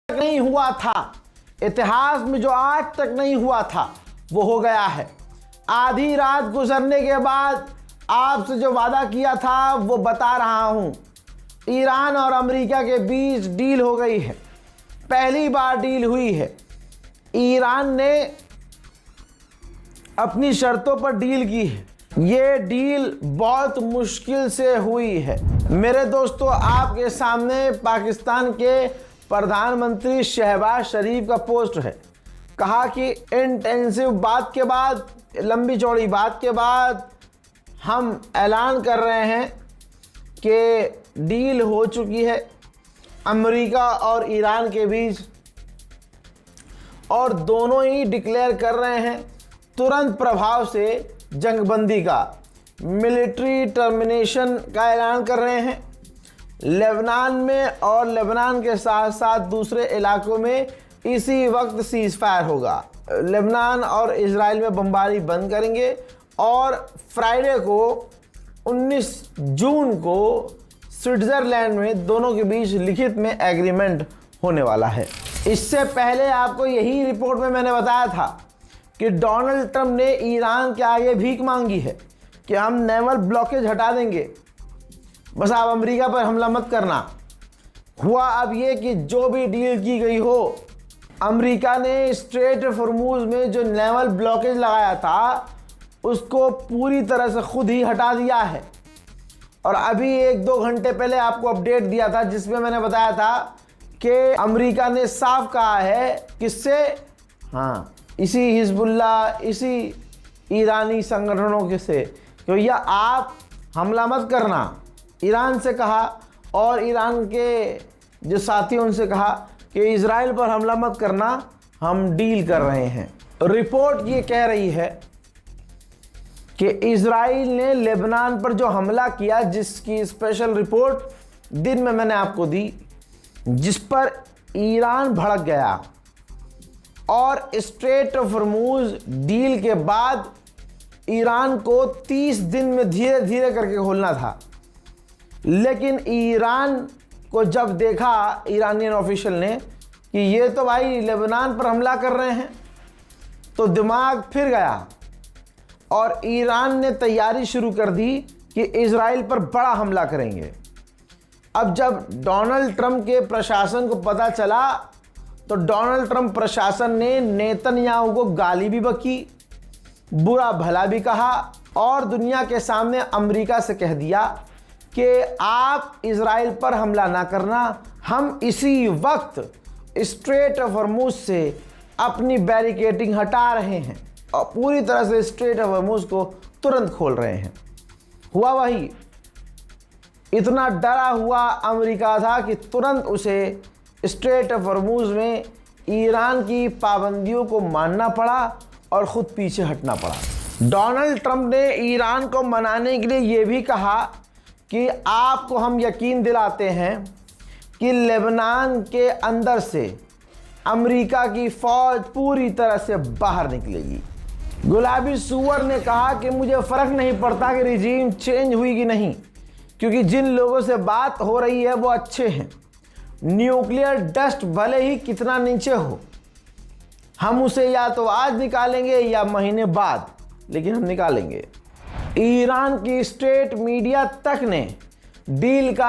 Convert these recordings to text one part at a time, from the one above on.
तक नहीं हुआ था, इतिहास में जो आज तक नहीं हुआ था वो हो गया है। आधी रात गुजरने के बाद आपसे जो वादा किया था वो बता रहा हूं। ईरान और अमेरिका के बीच डील हो गई है, पहली बार डील हुई है। ईरान ने अपनी शर्तों पर डील की है। ये डील बहुत मुश्किल से हुई है। मेरे दोस्तों, आपके सामने पाकिस्तान के प्रधानमंत्री शहबाज शरीफ का पोस्ट है। कहा कि इंटेंसिव बात के बाद, लंबी चौड़ी बात के बाद हम ऐलान कर रहे हैं कि डील हो चुकी है अमेरिका और ईरान के बीच, और दोनों ही डिक्लेयर कर रहे हैं तुरंत प्रभाव से जंगबंदी का, मिलिट्री टर्मिनेशन का ऐलान कर रहे हैं। लेबनान में और लेबनान के साथ साथ दूसरे इलाकों में इसी वक्त सीज फायर होगा। लेबनान और इजराइल में बमबारी बंद करेंगे और फ्राइडे को 19 जून को स्विट्ज़रलैंड में दोनों के बीच लिखित में एग्रीमेंट होने वाला है। इससे पहले आपको यही रिपोर्ट में मैंने बताया था कि डोनाल्ड ट्रंप ने ईरान के आगे भीख मांगी है कि हम नेवल ब्लॉकेज हटा देंगे, बस आप अमेरिका पर हमला मत करना। हुआ अब ये कि जो भी डील की गई हो, अमेरिका ने स्ट्रेट हॉर्मुज में जो नेवल ब्लॉकेज लगाया था उसको पूरी तरह से खुद ही हटा दिया है। और अभी 1-2 घंटे पहले आपको अपडेट दिया था जिसमें मैंने बताया था कि अमेरिका ने साफ कहा है किससे, हाँ, इसी हिजबुल्लाह, इसी ईरानी संगठनों के से, कि भैया आप हमला मत करना। ईरान से कहा और ईरान के जो साथी उनसे कहा कि इजराइल पर हमला मत करना, हम डील कर रहे हैं। रिपोर्ट ये कह रही है कि इजराइल ने लेबनान पर जो हमला किया, जिसकी स्पेशल रिपोर्ट दिन में मैंने आपको दी, जिस पर ईरान भड़क गया और स्ट्रेट ऑफ हॉर्मुज डील के बाद ईरान को 30 दिन में धीरे धीरे करके खोलना था। लेकिन ईरान को जब देखा ईरानियन ऑफिशियल ने कि ये तो भाई लेबनान पर हमला कर रहे हैं, तो दिमाग फिर गया और ईरान ने तैयारी शुरू कर दी कि इजराइल पर बड़ा हमला करेंगे। अब जब डोनाल्ड ट्रंप के प्रशासन को पता चला तो डोनाल्ड ट्रंप प्रशासन ने नेतन्याहू को गाली भी बकी, बुरा भला भी कहा और दुनिया के सामने अमेरिका से कह दिया कि आप इजराइल पर हमला ना करना, हम इसी वक्त स्ट्रेट ऑफ हॉर्मुज से अपनी बैरिकेडिंग हटा रहे हैं और पूरी तरह से स्ट्रेट ऑफ हॉर्मुज को तुरंत खोल रहे हैं। हुआ वही, इतना डरा हुआ अमेरिका था कि तुरंत उसे स्ट्रेट ऑफ हॉर्मुज में ईरान की पाबंदियों को मानना पड़ा और ख़ुद पीछे हटना पड़ा। डोनाल्ड ट्रंप ने ईरान को मनाने के लिए ये भी कहा कि आपको हम यकीन दिलाते हैं कि लेबनान के अंदर से अमेरिका की फ़ौज पूरी तरह से बाहर निकलेगी। गुलाबी सूअर ने कहा कि मुझे फ़र्क नहीं पड़ता कि रिजीम चेंज हुई कि नहीं, क्योंकि जिन लोगों से बात हो रही है वो अच्छे हैं। न्यूक्लियर डस्ट भले ही कितना नीचे हो, हम उसे या तो आज निकालेंगे या महीने बाद, लेकिन हम निकालेंगे। ईरान की स्टेट मीडिया तक ने डील का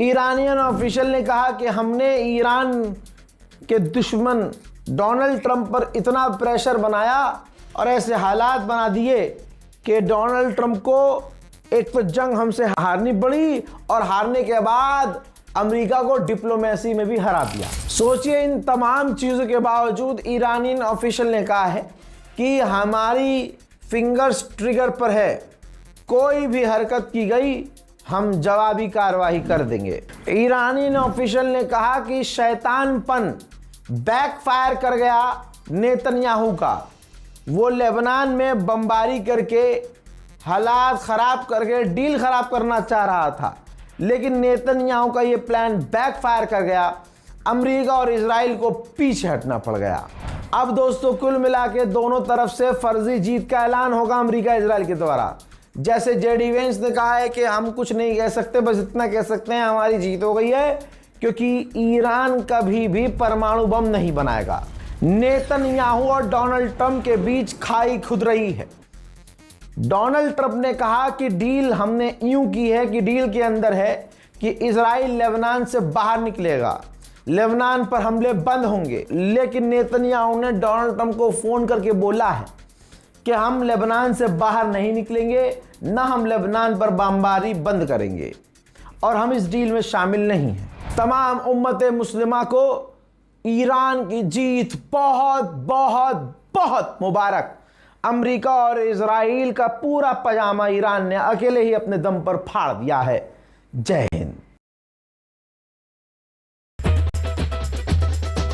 ईरानियन ऑफिशियल ने कहा कि हमने ईरान के दुश्मन डोनाल्ड ट्रंप पर इतना प्रेशर बनाया और ऐसे हालात बना दिए कि डोनाल्ड ट्रंप को एक तो जंग हमसे हारनी पड़ी और हारने के बाद अमेरिका को डिप्लोमेसी में भी हरा दिया. सोचिए, इन तमाम चीज़ों के बावजूद ईरानियन ऑफिशियल ने कहा है कि हमारी फिंगर्स ट्रिगर पर है, कोई भी हरकत की गई हम जवाबी कार्रवाई कर देंगे. ईरानियन ऑफिशियल ने कहा कि शैतानपन बैकफायर कर गया नेतन्याहू का वो लेबनान में बमबारी करके हालात ख़राब करके डील ख़राब करना चाह रहा था, लेकिन नेतन्याहू का ये प्लान बैकफायर कर गया। अमेरिका और इजराइल को पीछे हटना पड़ गया। अब दोस्तों कुल मिला के दोनों तरफ से फर्जी जीत का ऐलान होगा अमेरिका इजराइल के द्वारा। जैसे जेडी वेंस ने कहा है कि हम कुछ नहीं कह सकते, बस इतना कह सकते हैं हमारी जीत हो गई है, क्योंकि ईरान कभी भी परमाणु बम नहीं बनाएगा। नेतन्याहू और डोनाल्ड ट्रंप के बीच खाई खुद रही है। डोनाल्ड ट्रंप ने कहा कि डील हमने यूं की है कि डील के अंदर है कि इजराइल लेबनान से बाहर निकलेगा, लेबनान पर हमले बंद होंगे। लेकिन नेतन्याहू ने डोनाल्ड ट्रंप को फोन करके बोला है कि हम लेबनान से बाहर नहीं निकलेंगे, ना हम लेबनान पर बमबारी बंद करेंगे और हम इस डील में शामिल नहीं हैं। तमाम उम्मत मुस्लिमा को ईरान की जीत बहुत बहुत बहुत मुबारक। अमेरिका और इजराइल का पूरा पजामा ईरान ने अकेले ही अपने दम पर फाड़ दिया है। जय हिंद।